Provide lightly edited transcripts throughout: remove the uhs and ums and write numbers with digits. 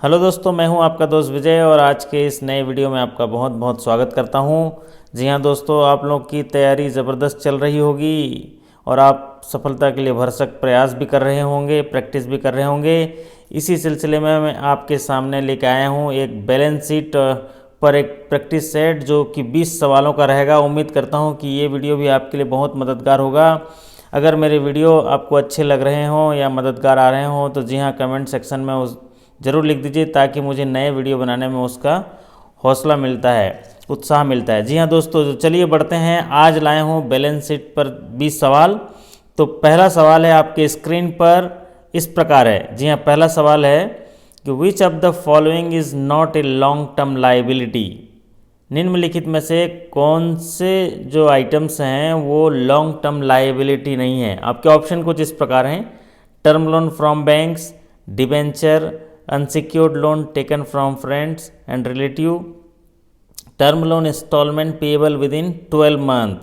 Hello दोस्तों, मैं हूं आपका दोस्त विजय और आज के इस नए वीडियो में आपका बहुत बहुत स्वागत करता हूं। जी हां दोस्तों, आप लोग की तैयारी ज़बरदस्त चल रही होगी और आप सफलता के लिए भरसक प्रयास भी कर रहे होंगे, प्रैक्टिस भी कर रहे होंगे। इसी सिलसिले में मैं आपके सामने लेके आया हूं एक बैलेंस शीट पर एक प्रैक्टिस सेट जो कि 20 सवालों का रहेगा। उम्मीद करता हूँ कि ये वीडियो भी आपके लिए बहुत मददगार होगा। अगर मेरे वीडियो आपको अच्छे लग रहे हों या मददगार आ रहे हों तो जी हाँ, कमेंट सेक्शन में उस ज़रूर लिख दीजिए ताकि मुझे नए वीडियो बनाने में उसका हौसला मिलता है, उत्साह मिलता है। जी हाँ दोस्तों, तो चलिए बढ़ते हैं। आज लाए हूँ बैलेंस शीट पर 20 सवाल। तो पहला सवाल है आपके स्क्रीन पर, इस प्रकार है। जी हाँ, पहला सवाल है कि which of the following is not a long term liability. निम्नलिखित में से कौन से जो आइटम्स हैं वो लॉन्ग टर्म लाइबिलिटी नहीं है। आपके ऑप्शन कुछ इस प्रकार हैं: term loan from banks, debenture, unsecured loan taken from friends and relative, term loan instalment payable within 12 month.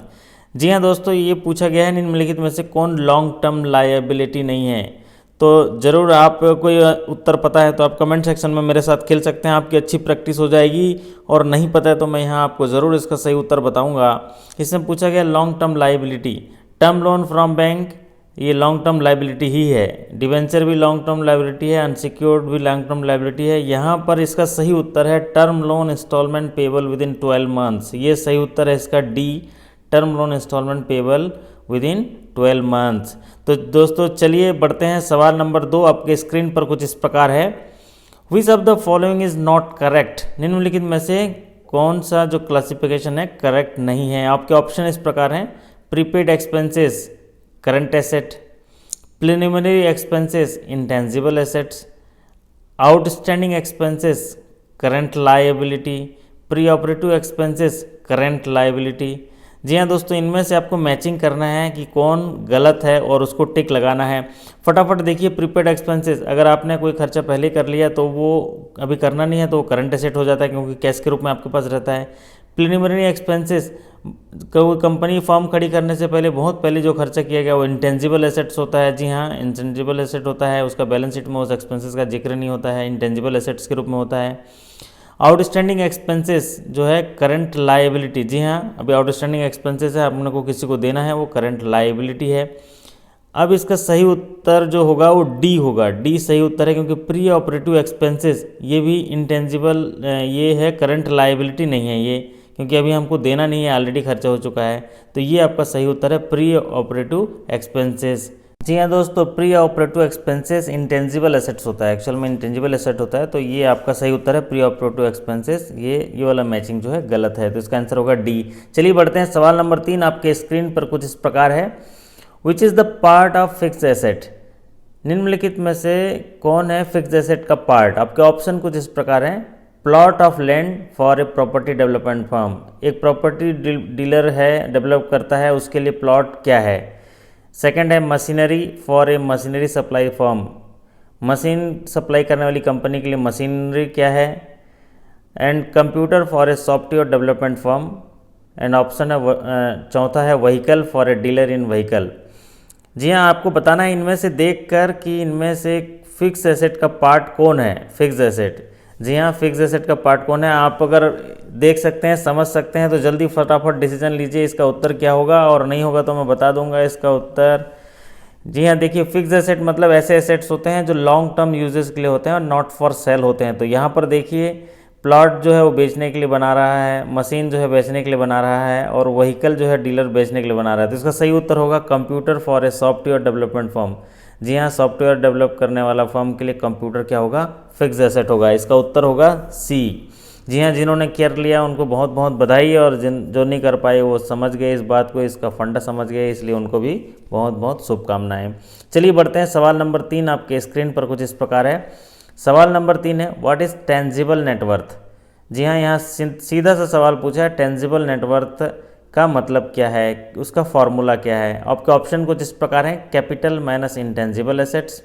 जी हाँ दोस्तों, ये पूछा गया है निम्नलिखित में से कौन लॉन्ग टर्म लायबिलिटी नहीं है। तो ज़रूर आप कोई उत्तर पता है तो आप कमेंट सेक्शन में मेरे साथ खेल सकते हैं, आपकी अच्छी प्रैक्टिस हो जाएगी। और नहीं पता है तो मैं यहाँ आपको ज़रूर इसका सही उत्तर बताऊँगा। इसमें पूछा गया long term liability, term loan from bank ये लॉन्ग टर्म लाइबिलिटी ही है, डिवेंचर भी लॉन्ग टर्म लाइबिलिटी है, अनसिक्योर्ड भी लॉन्ग टर्म लाइबिलिटी है। यहाँ पर इसका सही उत्तर है term loan installment payable within 12 months. ये सही उत्तर है इसका D, term loan installment payable within 12 months. तो दोस्तों चलिए बढ़ते हैं। सवाल नंबर 2 आपके स्क्रीन पर कुछ इस प्रकार है: which of the following is not correct. निम्नलिखित में से कौन सा जो क्लासिफिकेशन है करेक्ट नहीं है। आपके ऑप्शन इस प्रकार हैं: prepaid expenses current asset, preliminary expenses intangible assets, outstanding expenses current liability, pre-operative expenses current liability। जी हाँ दोस्तों, इनमें से आपको मैचिंग करना है कि कौन गलत है और उसको टिक लगाना है। फटाफट देखिए, प्रीपेड एक्सपेंसेस, अगर आपने कोई खर्चा पहले कर लिया तो वो अभी करना नहीं है तो वो करंट एसेट हो जाता है क्योंकि कैश के रूप में आपके पास रहता है। प्रीलिमिनरी एक्सपेंसेस, कोई कंपनी फॉर्म खड़ी करने से पहले बहुत पहले जो खर्चा किया गया वो इंटेंजिबल एसेट्स होता है। जी हाँ, इंटेंजिबल एसेट होता है, उसका बैलेंस शीट में उस एक्सपेंसेस का जिक्र नहीं होता है, इंटेंजिबल एसेट्स के रूप में होता है। आउटस्टैंडिंग एक्सपेंसेस जो है करंट लायबिलिटी। जी हाँ, अभी आउटस्टैंडिंग एक्सपेंसेस है, अपने को किसी को देना है, वो करंट लायबिलिटी है। अब इसका सही उत्तर जो होगा वो डी होगा, डी सही उत्तर है क्योंकि प्री ऑपरेटिव एक्सपेंसेस ये भी इंटेंजिबल ये है, करंट लायबिलिटी नहीं है ये, क्योंकि अभी हमको देना नहीं है, ऑलरेडी खर्चा हो चुका है। तो ये आपका सही उत्तर है प्री ऑपरेटिव एक्सपेंसेस। जी हाँ दोस्तों, pre operative expenses intangible assets होता है, एक्चुअल में इंटेंजिबल एसेट होता है। तो ये आपका सही उत्तर है प्री ऑपरेटिव एक्सपेंसेस। ये वाला मैचिंग जो है गलत है, तो इसका आंसर होगा डी। चलिए बढ़ते हैं। सवाल नंबर 3 आपके स्क्रीन पर कुछ इस प्रकार है: which is the part of fix asset. निम्नलिखित में से कौन है फिक्स एसेट का पार्ट। आपके ऑप्शन कुछ इस प्रकार हैं: plot of land for a property development firm, एक प्रॉपर्टी डीलर है, डेवलप करता है, उसके लिए प्लॉट क्या है। सेकंड है machinery for a machinery supply firm, machine supply करने वाली कंपनी के लिए मशीनरी क्या है। And computer for a software development firm. And option है चौथा है vehicle for a dealer in vehicle. जी हाँ, आपको बताना है इनमें से देखकर कि इनमें से फिक्स एसेट का पार्ट कौन है। फिक्स एसेट, जी हाँ, फिक्स एसेट का पार्ट कौन है। आप अगर देख सकते हैं, समझ सकते हैं तो जल्दी फटाफट डिसीजन लीजिए इसका उत्तर क्या होगा, और नहीं होगा तो मैं बता दूंगा इसका उत्तर। जी हाँ, देखिए, फिक्स एसेट मतलब ऐसे एसेट्स होते हैं जो लॉन्ग टर्म यूजेस के लिए होते हैं और नॉट फॉर सेल होते हैं। तो यहाँ पर देखिए, प्लॉट जो है वो बेचने के लिए बना रहा है, मशीन जो है बेचने के लिए बना रहा है, और व्हीकल जो है डीलर बेचने के लिए बना रहा है। तो इसका सही उत्तर होगा computer for a software development firm. जी हाँ, सॉफ्टवेयर डेवलप करने वाला फर्म के लिए कंप्यूटर क्या होगा, फिक्स एसेट होगा। इसका उत्तर होगा सी। जी हाँ, जिन्होंने कर लिया उनको बहुत बहुत बधाई, और जो नहीं कर पाए वो समझ गए इस बात को, इसका फंडा समझ गए, इसलिए उनको भी बहुत बहुत शुभकामनाएं। चलिए बढ़ते हैं। सवाल नंबर 3 आपके स्क्रीन पर कुछ इस प्रकार है। सवाल नंबर 3 है व्हाट इज़ टेंजिबल नेटवर्थ। जी हाँ, यहाँ सीधा सा सवाल पूछा है, टेंजिबल नेटवर्थ का मतलब क्या है, उसका फॉर्मूला क्या है। आपके ऑप्शन कुछ इस प्रकार हैं: capital minus intangible assets,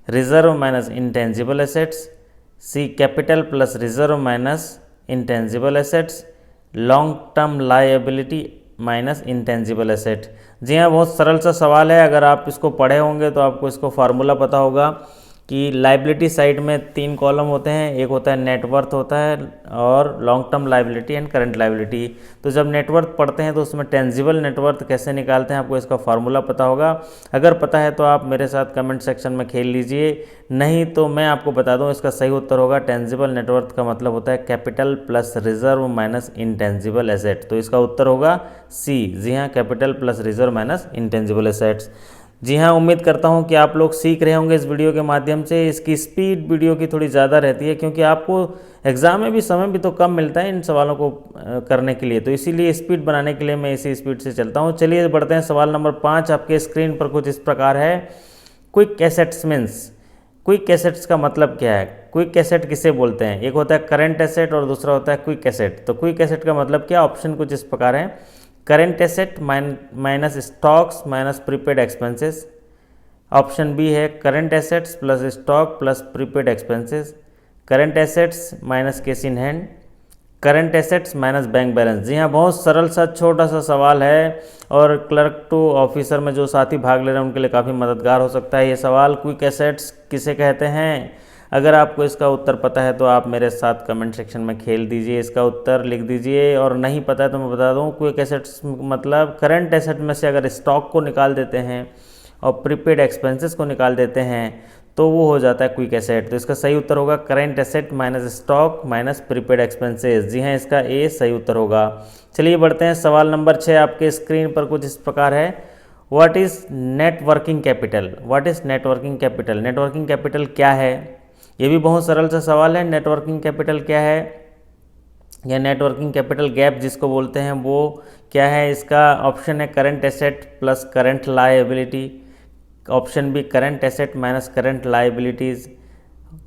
reserve minus intangible assets, C capital plus reserve minus intangible assets, long term liability minus intangible asset. जी हाँ, बहुत सरल सा सवाल है, अगर आप इसको पढ़े होंगे तो आपको इसको फार्मूला पता होगा। कि लाइबिलिटी साइड में 3 कॉलम होते हैं, एक होता है नेटवर्थ होता है और long term liability and current liability. तो जब नेटवर्थ पढ़ते हैं तो उसमें टेंजिबल नेटवर्थ कैसे निकालते हैं आपको इसका फार्मूला पता होगा। अगर पता है तो आप मेरे साथ कमेंट सेक्शन में खेल लीजिए, नहीं तो मैं आपको बता दूं इसका सही उत्तर होगा टेंजिबल नेटवर्थ का मतलब होता है capital plus reserve minus intangible asset. तो इसका उत्तर होगा सी। जी हाँ, capital plus reserve minus intangible assets. जी हाँ, उम्मीद करता हूँ कि आप लोग सीख रहे होंगे इस वीडियो के माध्यम से। इसकी स्पीड वीडियो की थोड़ी ज़्यादा रहती है क्योंकि आपको एग्ज़ाम में भी समय भी तो कम मिलता है इन सवालों को करने के लिए, तो इसीलिए स्पीड बनाने के लिए मैं इसी स्पीड से चलता हूँ। चलिए बढ़ते हैं। सवाल नंबर 5 आपके स्क्रीन पर कुछ इस प्रकार है। Quick assets means, quick assets का मतलब क्या है? क्विक एसेट किसे बोलते हैं? एक होता है करंट एसेट और दूसरा होता है क्विक एसेट। तो क्विक एसेट का मतलब क्या? ऑप्शन कुछ इस प्रकार है। Current asset minus stocks minus prepaid expenses. Option B है current assets plus stock plus prepaid expenses. Current assets minus cash in hand. Current assets minus bank balance. जी हाँ, बहुत सरल सा छोटा सा सवाल है और क्लर्क टू ऑफिसर में जो साथी भाग ले रहे हैं उनके लिए काफ़ी मददगार हो सकता है ये सवाल। क्विक एसेट्स किसे कहते हैं? अगर आपको इसका उत्तर पता है तो आप मेरे साथ कमेंट सेक्शन में खेल दीजिए, इसका उत्तर लिख दीजिए। और नहीं पता है तो मैं बता दूं, क्विक एसेट्स मतलब करंट एसेट में से अगर स्टॉक को निकाल देते हैं और प्रीपेड एक्सपेंसेस को निकाल देते हैं तो वो हो जाता है क्विक एसेट। तो इसका सही उत्तर होगा current asset minus stock minus prepaid expenses. जी हाँ, इसका ए सही उत्तर होगा। चलिए बढ़ते हैं। सवाल नंबर 6 आपके स्क्रीन पर कुछ इस प्रकार है। What is net working capital? What is net working capital? Networking capital क्या है? ये भी बहुत सरल सा सवाल है। नेटवर्किंग कैपिटल क्या है या नेटवर्किंग कैपिटल गैप जिसको बोलते हैं वो क्या है? इसका ऑप्शन है current asset plus current liability. Option B current asset minus current liabilities.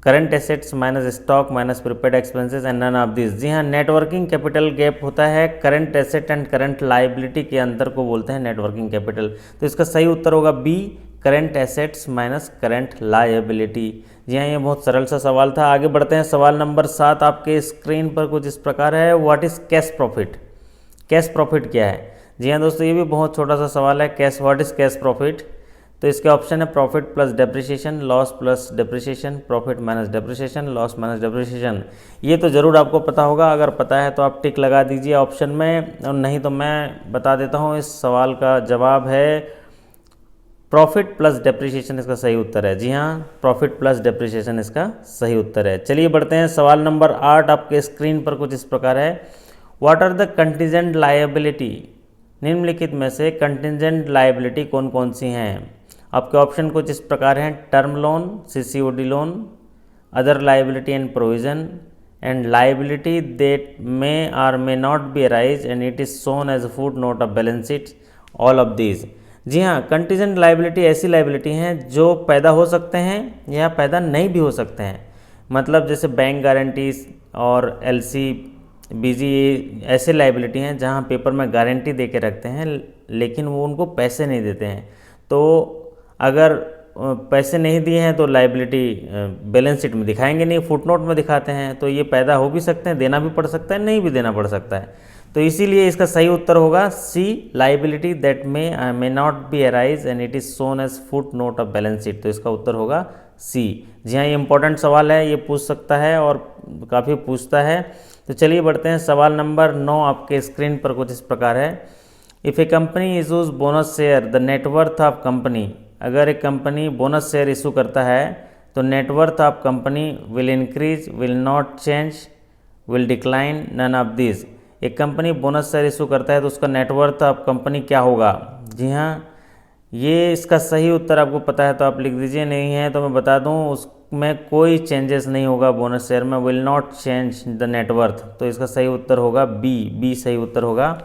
Current assets minus stock minus prepaid expenses and none of this. जी हाँ, नेटवर्किंग कैपिटल गैप होता है current asset and current liability के अंतर को बोलते हैं networking capital. तो इसका सही उत्तर होगा B, current assets minus current liability. जी हाँ, ये बहुत सरल सा सवाल था। आगे बढ़ते हैं। सवाल नंबर 7 आपके स्क्रीन पर कुछ इस प्रकार है। What is cash profit? Cash profit क्या है? जी हाँ दोस्तों, ये भी बहुत छोटा सा सवाल है। Cash, what is cash profit? तो इसके ऑप्शन है profit plus depreciation, loss plus depreciation, profit minus depreciation, loss minus depreciation. ये तो ज़रूर आपको पता होगा, अगर पता है तो आप टिक लगा दीजिए ऑप्शन में, और नहीं तो मैं बता देता हूँ। इस सवाल का जवाब है प्रॉफिट प्लस डेप्रिसिएशन इसका सही उत्तर है। जी हाँ, प्रॉफिट प्लस डेप्रिसिएशन इसका सही उत्तर है। चलिए बढ़ते हैं। सवाल नंबर 8 आपके स्क्रीन पर कुछ इस प्रकार है। What are the contingent liability? निम्नलिखित में से कंटिजेंट लायबिलिटी कौन कौन सी हैं? आपके ऑप्शन कुछ इस प्रकार हैं। Term loan, CCOD loan, other liability and provision and liability that may or may not be arise and it is shown as footnote of balance sheet, all of these. जी हाँ, contingent liability ऐसी liability हैं जो पैदा हो सकते हैं या पैदा नहीं भी हो सकते हैं। मतलब जैसे बैंक गारंटीज और एलसी, बीजी, ऐसे लायबिलिटी हैं जहाँ पेपर में गारंटी दे के रखते हैं लेकिन वो उनको पैसे नहीं देते हैं। तो अगर पैसे नहीं दिए हैं तो लायबिलिटी बैलेंस शीट में दिखाएंगे नहीं, फुटनोट में दिखाते हैं। तो ये पैदा हो भी सकते हैं, देना भी पड़ सकता है, नहीं भी देना पड़ सकता है। तो इसीलिए इसका सही उत्तर होगा C, liability that may not be arise and it is shown as footnote of balance sheet. तो इसका उत्तर होगा सी। जी हाँ, ये इंपॉर्टेंट सवाल है, ये पूछ सकता है और काफ़ी पूछता है। तो चलिए बढ़ते हैं। सवाल नंबर 9 आपके स्क्रीन पर कुछ इस प्रकार है। If a company issues bonus share the net worth of company. अगर एक कंपनी बोनस शेयर इशू करता है तो net worth of company will increase, will not change, will decline, none of this. एक कंपनी बोनस शेयर इशू करता है तो उसका नेटवर्थ ऑफ कंपनी क्या होगा? जी हाँ, ये इसका सही उत्तर आपको पता है तो आप लिख दीजिए, नहीं है तो मैं बता दूं उसमें कोई चेंजेस नहीं होगा बोनस शेयर में, will not change the net worth. तो इसका सही उत्तर होगा बी, बी सही उत्तर होगा।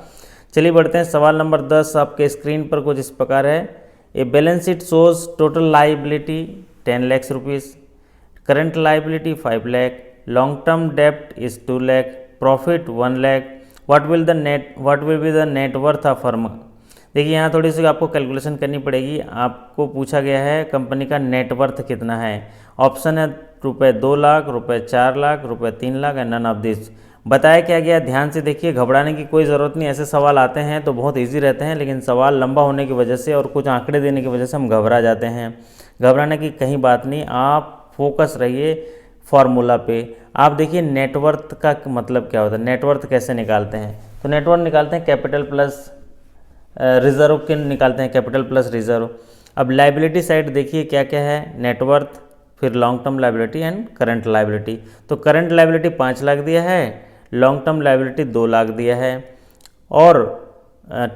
चलिए बढ़ते हैं। सवाल नंबर 10 आपके स्क्रीन पर कुछ इस प्रकार है। A balance sheet shows total liability 10 lakh rupees, current liability 5 lakh, long term डेप्ट is 2 lakh, profit 1 lakh. What will be the net worth of firm? देखिए यहाँ थोड़ी सी आपको कैलकुलेशन करनी पड़ेगी। आपको पूछा गया है कंपनी का नेटवर्थ कितना है। ऑप्शन है रुपये 2 लाख, रुपये 4 लाख, रुपये 3 lakh and none of this. बताया क्या गया, ध्यान से देखिए, घबराने की कोई ज़रूरत नहीं। ऐसे सवाल आते हैं तो बहुत इजी रहते हैं, लेकिन सवाल लंबा होने की वजह से और कुछ आंकड़े देने की वजह से हम घबरा जाते हैं। घबराने की कहीं बात नहीं, आप फोकस रहिए फॉर्मूला पे। आप देखिए नेटवर्थ का मतलब क्या होता है, नेटवर्थ कैसे निकालते हैं। तो नेटवर्थ निकालते हैं कैपिटल प्लस रिजर्व के निकालते हैं, कैपिटल प्लस रिजर्व। अब लाइबिलिटी साइड देखिए क्या क्या है, नेटवर्थ, फिर long term liability and current liability. तो करंट लाइबिलिटी 5 लाख दिया है, लॉन्ग टर्म लाइबिलिटी 2 लाख दिया है, और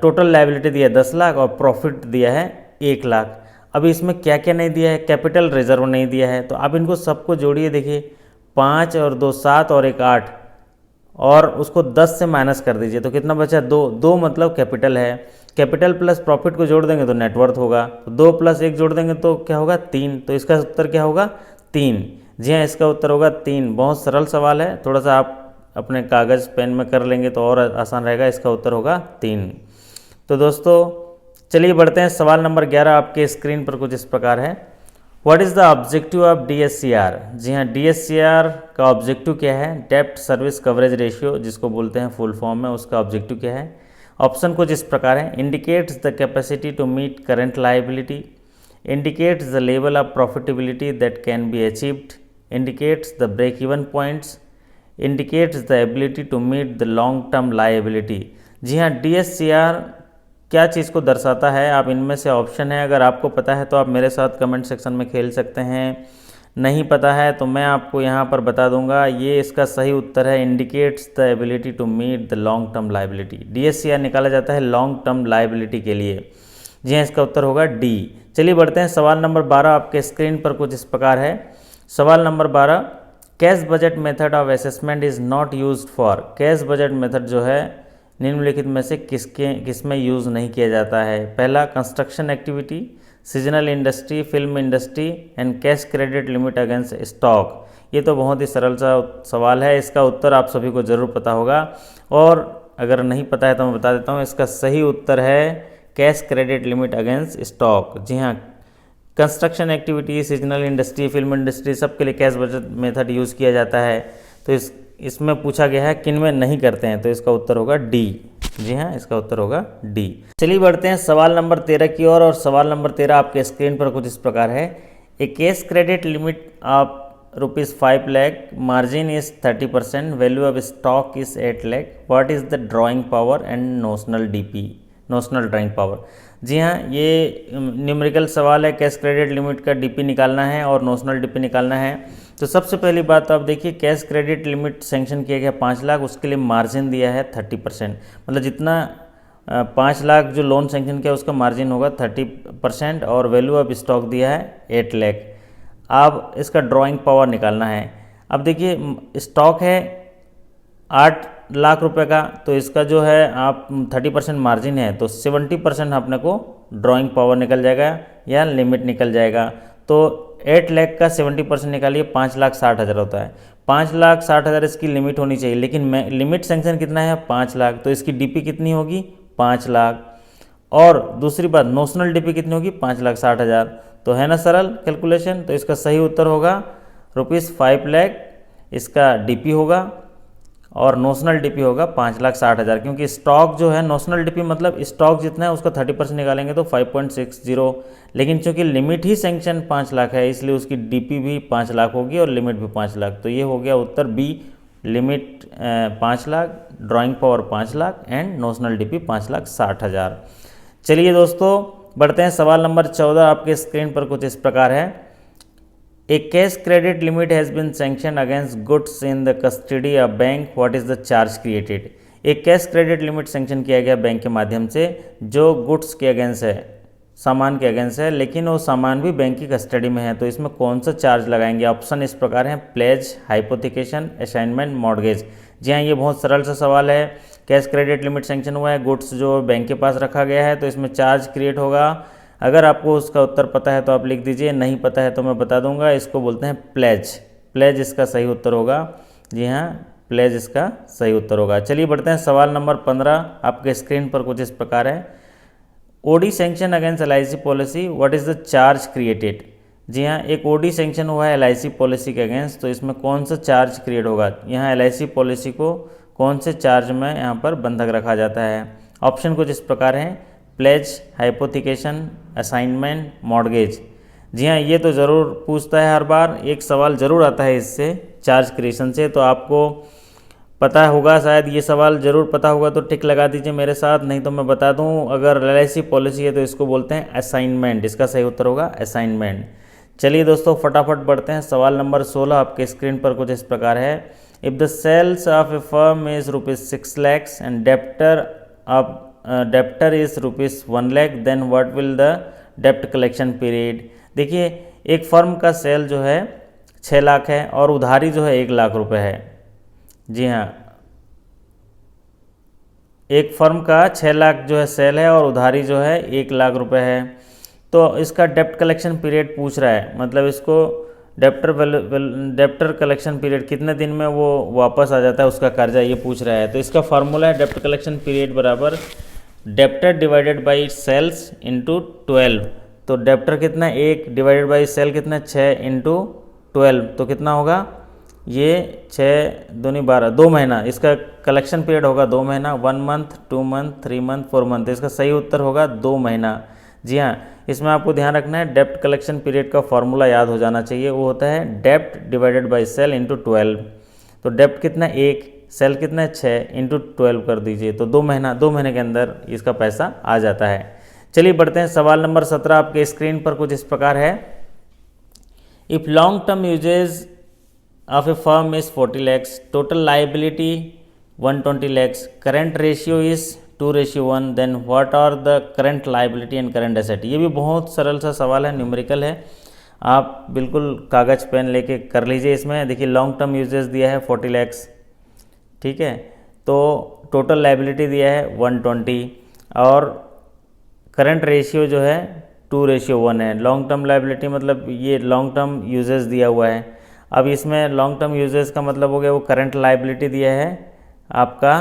टोटल लाइबिलिटी दिया है 10 लाख, और प्रॉफिट दिया है 1 लाख। अब इसमें क्या क्या नहीं दिया है, कैपिटल रिजर्व नहीं दिया है। तो आप इनको सबको जोड़िए, देखिए 5 और 2 7 और 1 8, और उसको 10 से माइनस कर दीजिए तो कितना बचा, 2 मतलब कैपिटल है। कैपिटल प्लस प्रॉफिट को जोड़ देंगे तो नेटवर्थ होगा, तो 2 + 1 जोड़ देंगे तो क्या होगा, 3। तो इसका उत्तर क्या होगा, 3। जी हाँ, इसका उत्तर होगा 3। बहुत सरल सवाल है, थोड़ा सा आप अपने कागज़ पेन में कर लेंगे तो और आसान रहेगा। इसका उत्तर होगा 3। तो दोस्तों चलिए बढ़ते हैं, सवाल नंबर 11 आपके स्क्रीन पर कुछ इस प्रकार है। What is the objective of DSCR। जी हाँ, DSCR का ऑब्जेक्टिव क्या है, डेप्ट सर्विस कवरेज रेशियो जिसको बोलते हैं फुल फॉर्म में, उसका ऑब्जेक्टिव क्या है। ऑप्शन कुछ इस प्रकार है, indicates the capacity to meet current liability, indicates the level of profitability that can be achieved, indicates the break even points, indicates the ability to meet the long term liability. जी हाँ, DSCR क्या चीज़ को दर्शाता है। आप इनमें से option है, अगर आपको पता है तो आप मेरे साथ कमेंट सेक्शन में खेल सकते हैं, नहीं पता है तो मैं आपको यहाँ पर बता दूंगा। ये इसका सही उत्तर है, indicates the ability to meet the long term liability. DSCR निकाला जाता है लॉन्ग टर्म लाइबिलिटी के लिए। जी हाँ, इसका उत्तर होगा D। चलिए बढ़ते हैं, सवाल नंबर 12 आपके स्क्रीन पर कुछ इस प्रकार है। सवाल number 12, cash budget method of assessment is not used for. Cash budget method जो है निम्नलिखित में से किसमें यूज़ नहीं किया जाता है। पहला, construction activity, seasonal industry, film industry and cash credit limit against stock. ये तो बहुत ही सरल सा सवाल है, इसका उत्तर आप सभी को ज़रूर पता होगा, और अगर नहीं पता है तो मैं बता देता हूँ। इसका सही उत्तर है cash credit limit against stock. जी हाँ, construction activity, seasonal industry, film industry सबके लिए कैश बजट मेथड यूज़ किया जाता है। तो इसमें पूछा गया है किन में नहीं करते हैं, तो इसका उत्तर होगा D। जी हाँ, इसका उत्तर होगा D। चलिए बढ़ते हैं सवाल नंबर 13 की ओर, और सवाल नंबर 13 आपके स्क्रीन पर कुछ इस प्रकार है। A cash credit limit of ₹5 lakh, margin is 30%, value of stock is 8 lakh, what is the drawing power and notional DP, notional drawing power. जी हाँ, ये न्यूमेरिकल सवाल है, कैश क्रेडिट लिमिट का DP निकालना है और नोशनल DP निकालना है। तो सबसे पहली बात आप देखिए, कैश क्रेडिट लिमिट सेंक्शन किया गया 5 लाख, उसके लिए मार्जिन दिया है 30%, मतलब जितना 5 लाख जो लोन सेंक्शन किया उसका मार्जिन होगा 30%, और वैल्यू ऑफ स्टॉक दिया है 8 लाख। अब इसका ड्राइंग पावर निकालना है। अब देखिए स्टॉक है 8 लाख रुपए का, तो इसका जो है आप 30% मार्जिन है, तो 70% अपने को ड्राइंग पावर निकल जाएगा या लिमिट निकल जाएगा। तो 8 लाख का 70% निकालिए, 5,60,000 होता है। 5,60,000 इसकी लिमिट होनी चाहिए, लेकिन लिमिट सेंक्शन कितना है, 5 लाख, तो इसकी DP कितनी होगी, 5 लाख। और दूसरी बात, नोशनल DP कितनी होगी, 5,60,000। तो है ना सरल कैलकुलेशन। तो इसका सही उत्तर होगा ₹5 लाख, इसका DP होगा, और नोशनल DP होगा 5,60,000, क्योंकि स्टॉक जो है, नोशनल DP मतलब स्टॉक जितना है उसका 30% निकालेंगे तो 5.60, लेकिन चूंकि लिमिट ही सेंक्शन 5 लाख है, इसलिए उसकी DP भी 5 लाख होगी और लिमिट भी 5 लाख। तो ये हो गया उत्तर B, limit 5 lakh, drawing power 5 lakh and notional DP 5,60,000। चलिए दोस्तों बढ़ते हैं, सवाल नंबर 14 आपके स्क्रीन पर कुछ इस प्रकार है। A cash credit limit has been sanctioned against goods in the custody of bank. What is the charge created? एक कैश क्रेडिट लिमिट सेंक्शन किया गया बैंक के माध्यम से, जो गुड्स के अगेंस्ट है, सामान के अगेंस्ट है, लेकिन वो सामान भी बैंक की कस्टडी में है। तो इसमें कौन सा चार्ज लगाएंगे। ऑप्शन इस प्रकार हैं, प्लेज, हाइपोथिकेशन, असाइनमेंट, मॉर्गेज। जी हाँ, ये बहुत सरल सा सवाल है। कैश क्रेडिट लिमिट सेंक्शन हुआ है, गुड्स जो बैंक के पास रखा गया है, तो इसमें चार्ज क्रिएट होगा। अगर आपको उसका उत्तर पता है तो आप लिख दीजिए, नहीं पता है तो मैं बता दूंगा। इसको बोलते हैं प्लेज। प्लेज इसका सही उत्तर होगा। जी हाँ, प्लेज इसका सही उत्तर होगा। चलिए बढ़ते हैं, सवाल नंबर 15 आपके स्क्रीन पर कुछ इस प्रकार है। OD sanction against LIC policy, what is the charge created. जी हाँ, एक OD सेंक्शन हुआ है LIC पॉलिसी के अगेंस्ट, तो इसमें कौन सा चार्ज क्रिएट होगा। यहाँ LIC पॉलिसी को कौन से चार्ज में यहाँ पर बंधक रखा जाता है। ऑप्शन कुछ इस प्रकार हैं, प्लेज, हाइपोथिकेशन, असाइनमेंट, मॉर्गेज। जी हाँ, ये तो ज़रूर पूछता है, हर बार एक सवाल ज़रूर आता है इससे, चार्ज क्रिएशन से। तो आपको पता होगा शायद, ये सवाल ज़रूर पता होगा तो टिक लगा दीजिए मेरे साथ, नहीं तो मैं बता दूं, अगर LIC पॉलिसी है तो इसको बोलते हैं असाइनमेंट। इसका सही उत्तर होगा असाइनमेंट। चलिए दोस्तों फटाफट बढ़ते हैं। सवाल नंबर 16 आपके स्क्रीन पर कुछ इस प्रकार है। If the sales of a firm is ₹6 lakhs and debtor is ₹1 lakh, then what will the डेप्ट कलेक्शन पीरियड। देखिए, एक फर्म का सेल जो है 6 लाख है और उधारी जो है 1 लाख रुपए है। जी हाँ, एक फर्म का 6 लाख जो है सेल है और उधारी जो है 1 लाख रुपए है। तो इसका डेप्ट कलेक्शन पीरियड पूछ रहा है, मतलब इसको डेप्टर कलेक्शन पीरियड कितने दिन में वो वापस आ जाता है उसका कर्जा, ये पूछ रहा है। तो इसका फार्मूला है डेप्ट कलेक्शन पीरियड बराबर debtor divided by sales into 12। तो डेप्टर कितना, 1 डिवाइडेड बाई सेल कितना, 6 इंटू 12, तो कितना होगा ये 6 दूनी 12, 2 महीना। इसका कलेक्शन पीरियड होगा 2 महीना, 1 month, 2 month, 3 month, 4 month। इसका सही उत्तर होगा 2 महीना। जी हाँ, इसमें आपको ध्यान रखना है डेप्ट कलेक्शन पीरियड का फॉर्मूला याद हो जाना चाहिए, वो होता है डेप्ट डिवाइडेड बाई सेल इंटू 12। तो डेप्ट कितना 1, सेल कितना 6 इंटू 12 कर दीजिए, तो 2 महीना, 2 महीने के अंदर इसका पैसा आ जाता है। चलिए बढ़ते हैं। सवाल नंबर 17 आपके स्क्रीन पर कुछ इस प्रकार है। If long term uses of a firm is 40 lakhs, total liability 120 lakhs, current ratio is 2:1, then what are the current liability and current asset। ये भी बहुत सरल सा सवाल है, न्यूमेरिकल है, आप बिल्कुल कागज़ पेन लेके कर लीजिए। इसमें देखिए लॉन्ग टर्म यूजेस दिया है 40 lakhs, ठीक है, तो टोटल लाइबिलिटी दिया है 120 और करंट रेशियो जो है 2:1 है। लॉन्ग टर्म लाइबिलिटी मतलब ये लॉन्ग टर्म यूजेस दिया हुआ है। अब इसमें लॉन्ग टर्म यूजेस का मतलब हो गया, वो करंट लाइबिलिटी दिया है आपका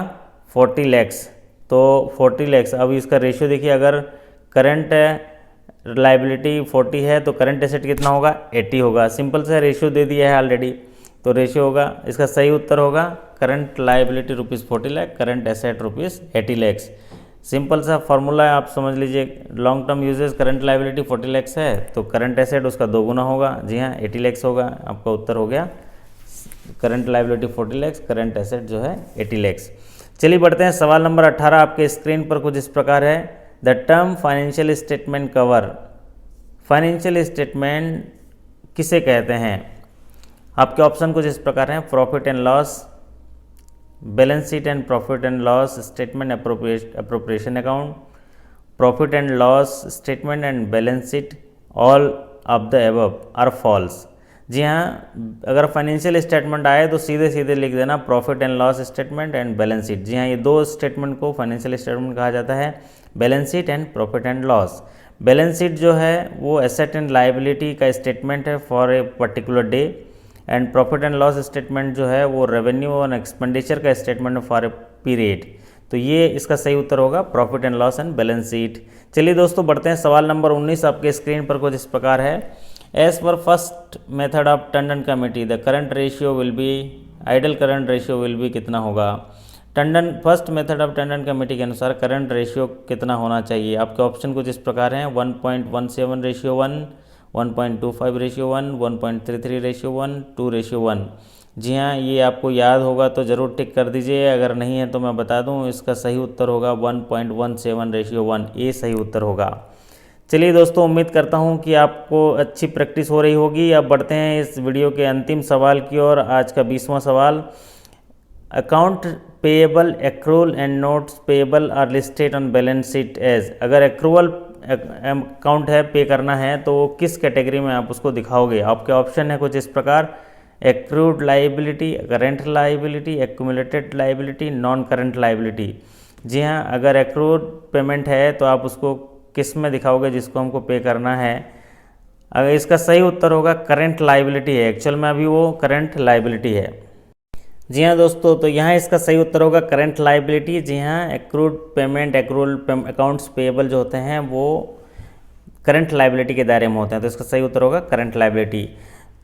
40 lakhs, तो 40 lakhs। अब इसका रेशियो देखिए, अगर करंट लाइबिलिटी 40 है तो करंट एसेट कितना होगा, 80 होगा। सिंपल सा रेशियो दे दिया है ऑलरेडी, तो रेशियो होगा, इसका सही उत्तर होगा current liability ₹40 lakh, current asset ₹80 lakhs। Simple सा फार्मूला है, आप समझ लीजिए। Long term uses current liability 40 lakhs है तो करंट एसेट उसका 2 गुना होगा। जी हाँ, 80 lakhs होगा। आपका उत्तर हो गया current liability 40 lakhs, current asset जो है 80 lakhs। चलिए बढ़ते हैं। सवाल नंबर 18 आपके स्क्रीन पर कुछ इस प्रकार है। The term financial statement cover, financial statement किसे कहते हैं? आपके ऑप्शन कुछ इस प्रकार हैं। Profit and loss, balance sheet and profit and loss statement, appropriation account, profit and loss statement and balance sheet, all of the above are false. जी हाँ, अगर फाइनेंशियल स्टेटमेंट आए तो सीधे सीधे लिख देना profit and loss statement and balance sheet. जी हाँ, ये 2 स्टेटमेंट को फाइनेंशियल स्टेटमेंट कहा जाता है, balance sheet and profit and loss. Balance sheet जो है वो एसेट एंड लाइबिलिटी का स्टेटमेंट है for a particular day, and profit and loss statement जो है वो रेवेन्यू और एक्सपेंडिचर का स्टेटमेंट फॉर ए पीरियड। तो ये इसका सही उत्तर होगा profit and loss and balance sheet. चलिए दोस्तों बढ़ते हैं। सवाल नंबर 19 आपके स्क्रीन पर कुछ इस प्रकार है। एज पर first method of Tandon committee the current ratio will be, ideal current ratio will be कितना होगा? First method of Tandon committee के अनुसार करंट रेशियो कितना होना चाहिए? आपके ऑप्शन कुछ इस प्रकार हैं। 1.17:1, 1.25:1, 1.33:1, 2:1। जी हाँ, ये आपको याद होगा तो ज़रूर टिक कर दीजिए, अगर नहीं है तो मैं बता दूं, इसका सही उत्तर होगा 1.17:1, ये सही उत्तर होगा। चलिए दोस्तों, उम्मीद करता हूं कि आपको अच्छी प्रैक्टिस हो रही होगी। अब बढ़ते हैं इस वीडियो के अंतिम सवाल की ओर। आज का 20वां सवाल, account payable, accrual and notes payable are listed on balance sheet as. अगर एक्रूअल अकाउंट है, पे करना है, तो किस कैटेगरी में आप उसको दिखाओगे? आपके ऑप्शन है कुछ इस प्रकार, accrued liability, current liability, accumulated liability, non current liability. जी हाँ, अगर एक्रूड पेमेंट है तो आप उसको किस में दिखाओगे, जिसको हमको पे करना है? अगर इसका सही उत्तर होगा करेंट लाइबिलिटी है, एक्चुअल में अभी वो करेंट लाइबिलिटी है। जी हाँ दोस्तों, तो यहाँ इसका सही उत्तर होगा करेंट लाइबिलिटी। जी हाँ, accrued payment, accrual accounts payable जो होते हैं वो करंट लाइबिलिटी के दायरे में होते हैं, तो इसका सही उत्तर होगा करंट लाइबिलिटी।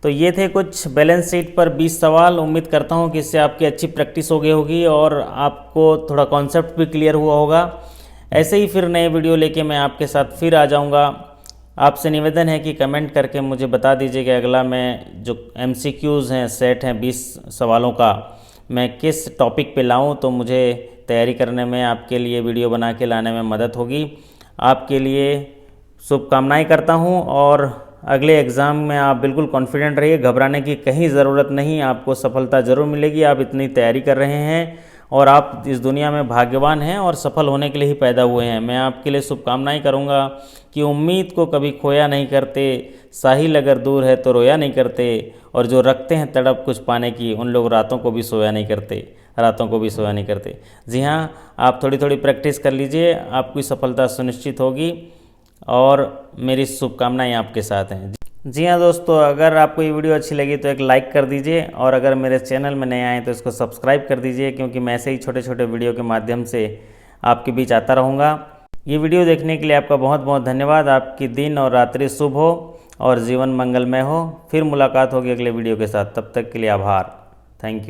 तो ये थे कुछ बैलेंस शीट पर 20 सवाल। उम्मीद करता हूँ कि इससे आपकी अच्छी प्रैक्टिस हो गई होगी और आपको थोड़ा कॉन्सेप्ट भी क्लियर हुआ होगा। ऐसे ही फिर नए वीडियो लेके मैं आपके साथ फिर आ जाऊँगा। आपसे निवेदन है कि कमेंट करके मुझे बता दीजिए कि अगला मैं जो MCQs हैं, सेट हैं 20 सवालों का, मैं किस टॉपिक पे लाऊं, तो मुझे तैयारी करने में, आपके लिए वीडियो बना के लाने में मदद होगी। आपके लिए शुभकामनाएं करता हूं और अगले एग्ज़ाम में आप बिल्कुल कॉन्फिडेंट रहिए, घबराने की कहीं ज़रूरत नहीं, आपको सफलता ज़रूर मिलेगी। आप इतनी तैयारी कर रहे हैं और आप इस दुनिया में भाग्यवान हैं और सफल होने के लिए ही पैदा हुए हैं। मैं आपके लिए शुभकामनाएं करूंगा कि उम्मीद को कभी खोया नहीं करते, साहिल अगर दूर है तो रोया नहीं करते, और जो रखते हैं तड़प कुछ पाने की, उन लोग रातों को भी सोया नहीं करते। जी हाँ, आप थोड़ी थोड़ी प्रैक्टिस कर लीजिए, आपकी सफलता सुनिश्चित होगी और मेरी शुभकामनाएं आपके साथ हैं। जी हाँ दोस्तों, अगर आपको ये वीडियो अच्छी लगी तो एक लाइक कर दीजिए, और अगर मेरे चैनल में नए आए तो इसको सब्सक्राइब कर दीजिए, क्योंकि मैं ऐसे ही छोटे छोटे वीडियो के माध्यम से आपके बीच आता रहूँगा। ये वीडियो देखने के लिए आपका बहुत बहुत धन्यवाद। आपकी दिन और रात्रि शुभ हो और जीवन मंगलमय हो। फिर मुलाकात होगी अगले वीडियो के साथ, तब तक के लिए आभार। Thank you.